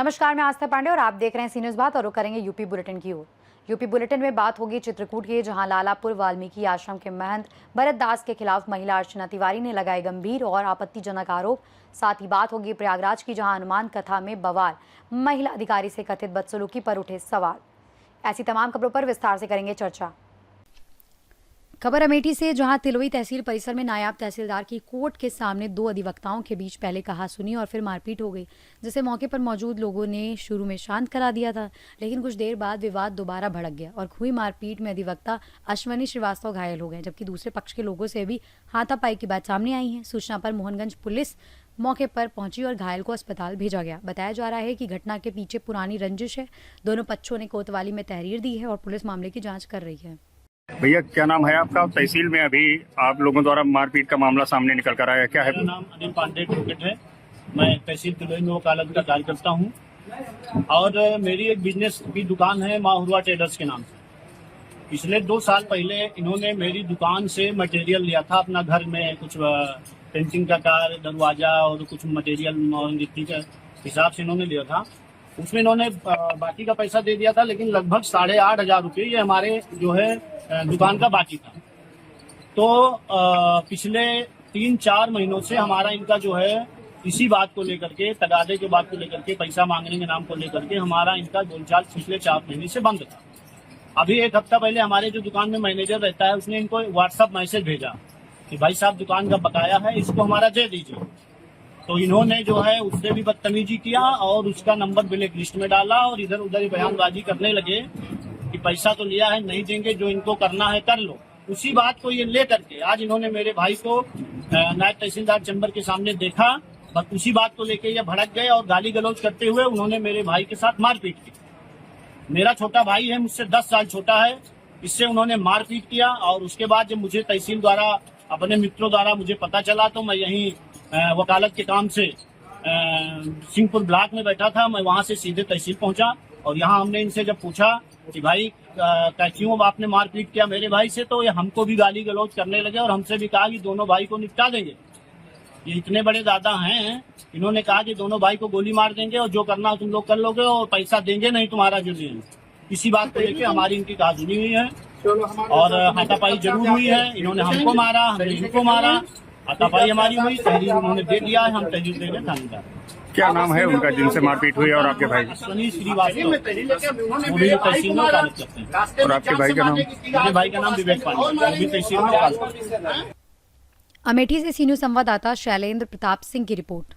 नमस्कार, मैं आस्था पांडे और आप देख रहे हैं सी न्यूज़ बात और रुक करेंगे यूपी बुलेटिन की ओर। यूपी बुलेटिन में बात होगी चित्रकूट की, जहां लालापुर वाल्मीकि आश्रम के महंत भरत दास के खिलाफ महिला अर्चना तिवारी ने लगाए गंभीर और आपत्तिजनक आरोप। साथ ही बात होगी प्रयागराज की, जहां हनुमान कथा में बवाल, महिला अधिकारी से कथित बदसलूकी पर उठे सवाल। ऐसी तमाम खबरों पर विस्तार से करेंगे चर्चा। खबर अमेठी से, जहां तिलोई तहसील परिसर में नायब तहसीलदार की कोर्ट के सामने दो अधिवक्ताओं के बीच पहले कहासुनी और फिर मारपीट हो गई, जिसे मौके पर मौजूद लोगों ने शुरू में शांत करा दिया था, लेकिन कुछ देर बाद विवाद दोबारा भड़क गया और हुई मारपीट में अधिवक्ता अश्वनी श्रीवास्तव घायल हो गए, जबकि दूसरे पक्ष के लोगों से भी हाथापाई की बात सामने आई है। सूचना पर मोहनगंज पुलिस मौके पर पहुंची और घायल को अस्पताल भेजा गया। बताया जा रहा है कि घटना के पीछे पुरानी रंजिश है। दोनों पक्षों ने कोतवाली में तहरीर दी है और पुलिस मामले की जाँच कर रही है। भैया, क्या नाम है आपका? तहसील में अभी आप लोगों द्वारा मारपीट का मामला सामने निकल कर आया, क्या है? मेरा नाम अनिल पांडे एडवोकेट है। मैं तहसील तिलोई में वकालत का कार्य करता हूँ और मेरी एक बिजनेस की दुकान है माहुआ ट्रेडर्स के नाम से। पिछले 2 साल पहले इन्होंने मेरी दुकान से मटेरियल लिया था अपना घर में, कुछ पेंटिंग का कार्य, दरवाजा और कुछ मटेरियल मिट्टी के हिसाब से इन्होंने लिया था। उसमें इन्होंने बाकी का पैसा दे दिया था, लेकिन लगभग 8,500 रुपये ये हमारे जो है दुकान का बाकी था। तो पिछले 3-4 महीनों से हमारा इनका जो है इसी बात को लेकर के, तगादे के बात को लेकर के, पैसा मांगने के नाम को लेकर के हमारा इनका बोलचाल पिछले 4 महीने से बंद था। अभी 1 हफ्ता पहले हमारे जो दुकान में मैनेजर रहता है, उसने इनको व्हाट्सएप मैसेज भेजा कि भाई साहब दुकान का बकाया है, इसको हमारा दे दीजिए। तो इन्होंने जो है उससे भी बदतमीजी किया और उसका नंबर ब्लैक लिस्ट में डाला और इधर उधर बयानबाजी करने लगे कि पैसा तो लिया है, नहीं देंगे, जो इनको करना है कर लो। उसी बात को ये ले करके आज इन्होंने मेरे भाई को नायब तहसीलदार चैम्बर के सामने देखा, बस उसी बात को लेके ये भड़क गए और गाली गलौज करते हुए उन्होंने मेरे भाई के साथ मारपीट की। मेरा छोटा भाई है, मुझसे 10 साल छोटा है, इससे उन्होंने मारपीट किया। और उसके बाद जब मुझे तहसील द्वारा, अपने मित्रों द्वारा मुझे पता चला, तो मैं यहीं वकालत के काम से सिंहपुर ब्लॉक में बैठा था। मैं वहां से सीधे तहसील पहुंचा और यहाँ हमने इनसे जब पूछा कि भाई क्यों आपने मारपीट किया मेरे भाई से, तो ये हमको भी गाली गलौज करने लगे और हमसे भी कहा कि दोनों भाई को निपटा देंगे। ये इतने बड़े दादा हैं, इन्होंने कहा कि दोनों भाई को गोली मार देंगे और जो करना तुम लोग कर लोगे और पैसा देंगे नहीं तुम्हारा जो है। इसी बात को लेकर हमारी इनकी कहासुनी हुई है और हाथापाई जरूर हुई है। इन्होंने हमको मारा, हमने इनको मारा, हाथापाई हमारी हुई, तहरीर उन्होंने दे दिया है, हम तहरीर देंगे थानेदार। क्या नाम है उनका जिनसे मारपीट हुई और आपके भाई? अश्वनी श्रीवास्तव, वो भी तहसील में वकालत करते हैं। और आपके भाई का नाम? मेरे भाई का नाम विवेक पांडे, वो भी तहसील में वकालत करते हैं। अमेठी से सी न्यूज़ संवाददाता शैलेंद्र प्रताप सिंह की रिपोर्ट।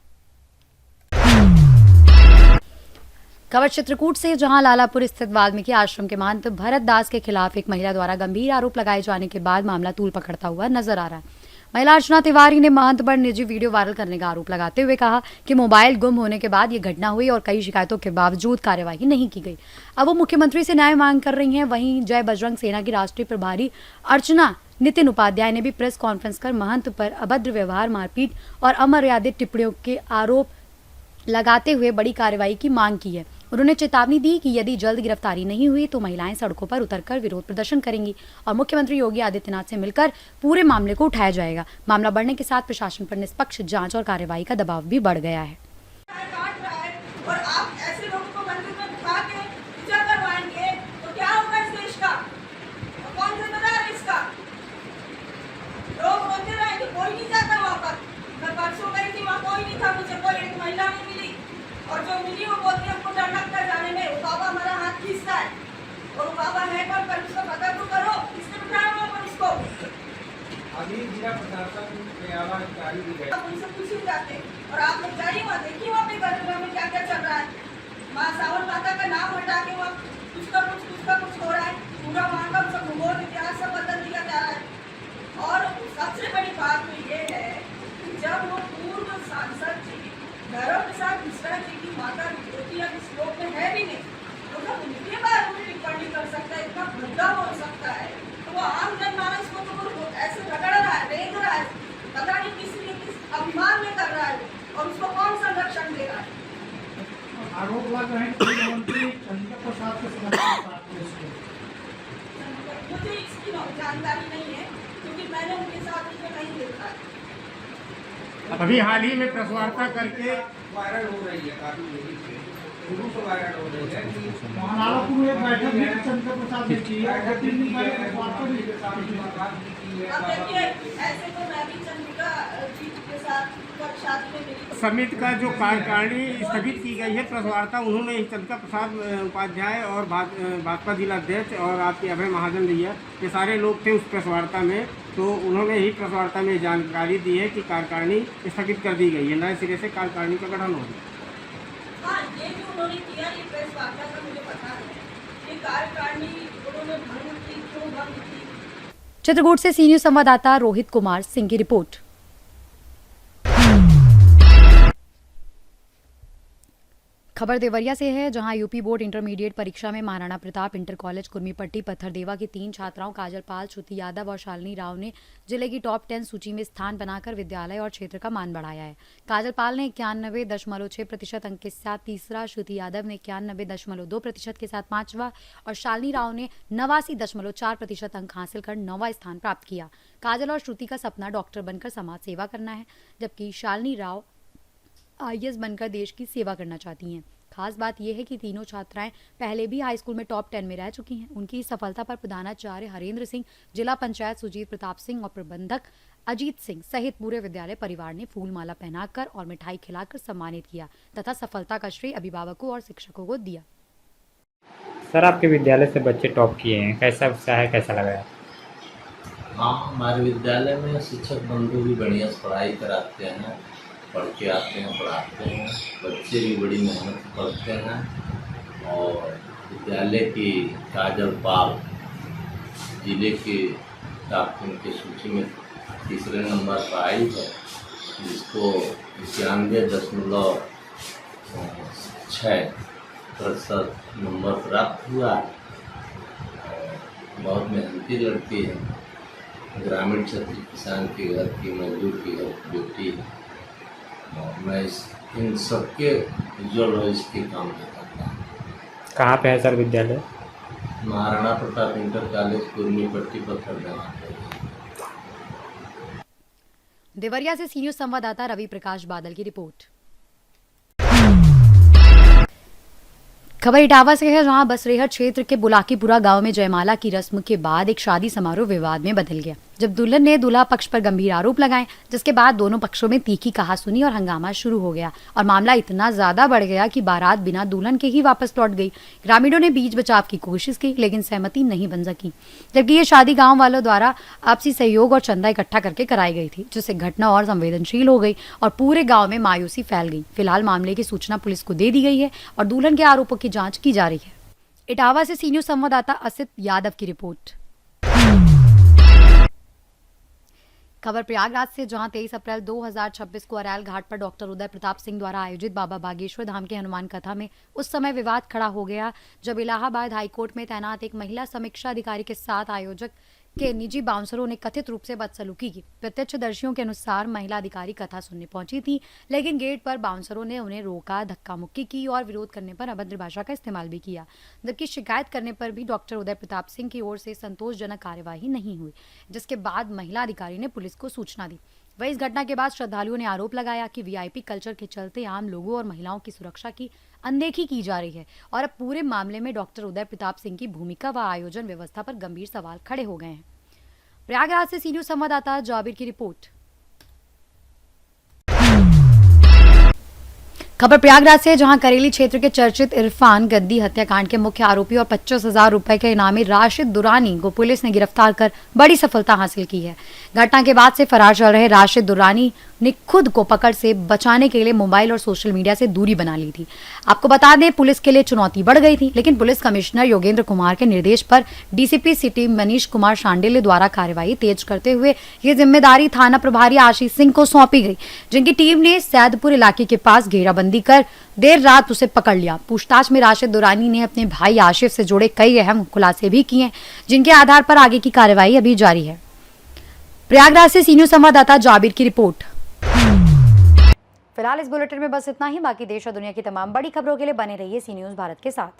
खबर चित्रकूट से, जहां लालापुर स्थित वाल्मीकि आश्रम के महंत भरत दास के खिलाफ एक महिला द्वारा गंभीर आरोप लगाए जाने के बाद मामला तूल पकड़ता हुआ नजर आ रहा है। महिला अर्चना तिवारी ने महंत पर निजी वीडियो वायरल करने का आरोप लगाते हुए कहा कि मोबाइल गुम होने के बाद ये घटना हुई और कई शिकायतों के बावजूद कार्यवाही नहीं की गई। अब वो मुख्यमंत्री से न्याय मांग कर रही हैं। वहीं जय बजरंग सेना की राष्ट्रीय प्रभारी अर्चना नितिन उपाध्याय ने भी प्रेस कॉन्फ्रेंस कर महंत पर अभद्र व्यवहार, मारपीट और अमर्यादित टिप्पणियों के आरोप लगाते हुए बड़ी कार्रवाई की मांग की है। उन्होंने चेतावनी दी कि यदि जल्द गिरफ्तारी नहीं हुई तो महिलाएं सड़कों पर उतरकर विरोध प्रदर्शन करेंगी और मुख्यमंत्री योगी आदित्यनाथ से मिलकर पूरे मामले को उठाया जाएगा। मामला बढ़ने के साथ प्रशासन पर निष्पक्ष जांच और कार्रवाई का दबाव भी बढ़ गया है। और जो मिली वो बोलती है हमको डर लगता है जाने में, बाबा हमारा हाथ खींचता है और वो बाबा है कौन, पर उसको पता तो करो, किसने बिठाया हुआ पर इसको। अभी जिला प्रशासन के आवाज जारी दी गई, आप उनसे पूछ जाते और आप लोग जाइए वहाँ देखिए वहाँ पे गरीबों में क्या क्या चल रहा है। माँ सावन माता का नाम हटा के वहाँ कुछ का कुछ हो रहा है। पूरा वहाँ का सब भूगोल इतिहास सब बदल दिया जा रहा है। और सबसे बड़ी बात तो ये है कि जब वो पूर्व सांसद जी भैरव प्रसाद मिश्रा जी की माता विभूति अब इस लोक में है भी नहीं, तो जब उनके बारे में टिप्पणी कर सकता है, इतना भद्दा बोल सकता है, तो वो आम जनमानस को तो ऐसे रगड़ रहा है, रेंग रहा है, पता नहीं किस अभिमान में कर रहा है और उसको कौन संरक्षण दे रहा है। आरोप लग रहे हैं मुख्यमंत्री चंद्र प्रसाद के मुझे इसकी जानकारी नहीं है क्योंकि मैंने उनके साथ उसको नहीं देखा है। अभी हाल ही में प्रेस वार्ता करके वायरल हो रही है काफी तेजी से, वहाँ नालापुर में एक बैठक भी चंद्र प्रसाद ने की है, 3 दिन पहले वार्ता भी अब देखिए ऐसे तो मैं भी चंद्रिका जी के साथ शादी में मिली। समिति का जो कार्यकारिणी स्थगित की गई है प्रेस वार्ता, उन्होंने ही चंद्रिका प्रसाद उपाध्याय और भाजपा जिला अध्यक्ष और आपके अभय महाजन भैया, ये सारे लोग थे उस प्रेस वार्ता में। तो उन्होंने ही प्रेस वार्ता में जानकारी दी है कि कार्यकारिणी स्थगित कर दी गई है, नए सिरे से कार्यकारिणी का गठन होगा। हाँ, ये जो उन्होंने किया ये प्रेस वार्ता का मुझे पता है। ये कार्यकारिणी उन्होंने भंग की, क्यों भंग की? चित्रकूट से सी न्यूज संवाददाता रोहित कुमार सिंह की रिपोर्ट। खबर देवरिया से है, जहां यूपी बोर्ड इंटरमीडिएट परीक्षा में महाराणा प्रताप इंटर कॉलेज कुर्मीपट्टी पत्थरदेवा की 3 छात्राओं काजल पाल, श्रुति यादव और शालिनी राव ने जिले की टॉप 10 सूची में स्थान बनाकर विद्यालय और क्षेत्र का मान बढ़ाया है। काजल पाल ने 91.6% अंक के साथ तीसरा, श्रुति यादव ने 91.2% के साथ पांचवा और शालिनी राव ने 89.4% अंक हासिल कर 9वां स्थान प्राप्त किया। काजल और श्रुति का सपना डॉक्टर बनकर समाज सेवा करना है, जबकि शालिनी राव IAS बनकर देश की सेवा करना चाहती हैं। खास बात यह है कि तीनों छात्राएं पहले भी हाई स्कूल में टॉप 10 में रह चुकी हैं। उनकी इस सफलता पर प्रधानाचार्य हरेंद्र सिंह, जिला पंचायत सुजीत प्रताप सिंह और प्रबंधक अजीत सिंह सहित पूरे विद्यालय परिवार ने फूलमाला पहनाकर और मिठाई खिलाकर सम्मानित किया तथा सफलता का श्रेय अभिभावकों और शिक्षकों को दिया। सर, आपके विद्यालय से बच्चे टॉप किए हैं, कैसा उत्साह है, कैसा लगा है? हाँ, हमारे विद्यालय में शिक्षक बंधु भी बढ़िया से पढ़ाई कराते हैं, पढ़ के आते हैं, पढ़ाते हैं। बच्चे भी बड़ी मेहनत से पढ़ते हैं और विद्यालय की काजल पाल जिले के टॉप 10 की सूची में तीसरे नंबर पर आई है, जिसको 91.6% नंबर प्राप्त हुआ है। बहुत मेहनती लड़की है, ग्रामीण क्षेत्र किसान के घर की, मजदूर की घर की बेटी है। मैं इन सबके उज्जवल भविष्य की कामना करता हूँ। कहाँ पे है सर विद्यालय? Maharana Pratap inter college Kurmipatti Patthardeva. देवरिया से सी न्यूज संवाददाता रवि प्रकाश बादल की रिपोर्ट। खबर इटावा से है, जहां बसरेहट क्षेत्र के बुलाकीपुरा गांव में जयमाला की रस्म के बाद एक शादी समारोह विवाद में बदल गया, जब दुल्हन ने दूल्हा पक्ष पर गंभीर आरोप लगाए, जिसके बाद दोनों पक्षों में तीखी कहासुनी और हंगामा शुरू हो गया और मामला इतना ज्यादा बढ़ गया कि बारात बिना दुल्हन के ही वापस लौट गई। ग्रामीणों ने बीच बचाव की कोशिश की, लेकिन सहमति नहीं बन सकी, जबकि ये शादी गाँव वालों द्वारा आपसी सहयोग और चंदा इकट्ठा करके कराई गई थी, जिससे घटना और संवेदनशील हो गई और पूरे गाँव में मायूसी फैल गई। फिलहाल मामले की सूचना पुलिस को दे दी गई है और दुल्हन के आरोपों की जाँच की जा रही है। इटावा से सी न्यूज संवाददाता असित यादव की रिपोर्ट। खबर प्रयागराज से, जहां 23 अप्रैल 2026 को अरैल घाट पर डॉक्टर उदय प्रताप सिंह द्वारा आयोजित बाबा बागेश्वर धाम के हनुमान कथा में उस समय विवाद खड़ा हो गया, जब इलाहाबाद हाईकोर्ट में तैनात एक महिला समीक्षा अधिकारी के साथ आयोजक के निजी बाउंसरों ने कथित रूप से बदसलूकी की। प्रत्यक्षदर्शियों के अनुसार महिला अधिकारी कथा सुनने पहुंची थी, लेकिन गेट पर बाउंसरों ने उन्हें रोका, धक्का मुक्की की और विरोध करने पर अभद्र भाषा का इस्तेमाल भी किया, जबकि शिकायत करने पर भी डॉक्टर उदय प्रताप सिंह की ओर से संतोषजनक कार्यवाही नहीं हुई, जिसके बाद महिला अधिकारी ने पुलिस को सूचना दी। वही इस घटना के बाद श्रद्धालुओं ने आरोप लगाया कि VIP कल्चर के चलते आम लोगों और महिलाओं की सुरक्षा की अनदेखी की जा रही है और अब पूरे मामले में डॉक्टर उदय प्रताप सिंह की भूमिका व आयोजन व्यवस्था पर गंभीर सवाल खड़े हो गए हैं। प्रयागराज से सी न्यूज संवाददाता जाबिर की रिपोर्ट। खबर प्रयागराज से, जहां करेली क्षेत्र के चर्चित इरफान गद्दी हत्याकांड के मुख्य आरोपी और 25,000 रुपए के इनामी राशिद दुरानी को पुलिस ने गिरफ्तार कर बड़ी सफलता हासिल की है। घटना के बाद से फरार चल रहे राशिद दुरानी ने खुद को पकड़ से बचाने के लिए मोबाइल और सोशल मीडिया से दूरी बना ली थी। आपको बता दें, पुलिस के लिए चुनौती बढ़ गई थी, लेकिन पुलिस कमिश्नर योगेंद्र कुमार के निर्देश पर DCP सिटी मनीष कुमार शांडिल्य द्वारा कार्यवाही तेज करते हुए ये जिम्मेदारी थाना प्रभारी आशीष सिंह को सौंपी गई, जिनकी टीम ने सैदपुर इलाके के पास घेराबंदी कर देर रात उसे पकड़ लिया। पूछताछ में राशिद दुरानी ने अपने भाई आशिफ से जुड़े कई अहम खुलासे भी किए, जिनके आधार पर आगे की कार्रवाई अभी जारी है। प्रयागराज से सी न्यूज संवाददाता जाबिर की रिपोर्ट। फिलहाल इस बुलेटिन में बस इतना ही। बाकी देश और दुनिया की तमाम बड़ी खबरों के लिए बने रहिए सी न्यूज भारत के साथ।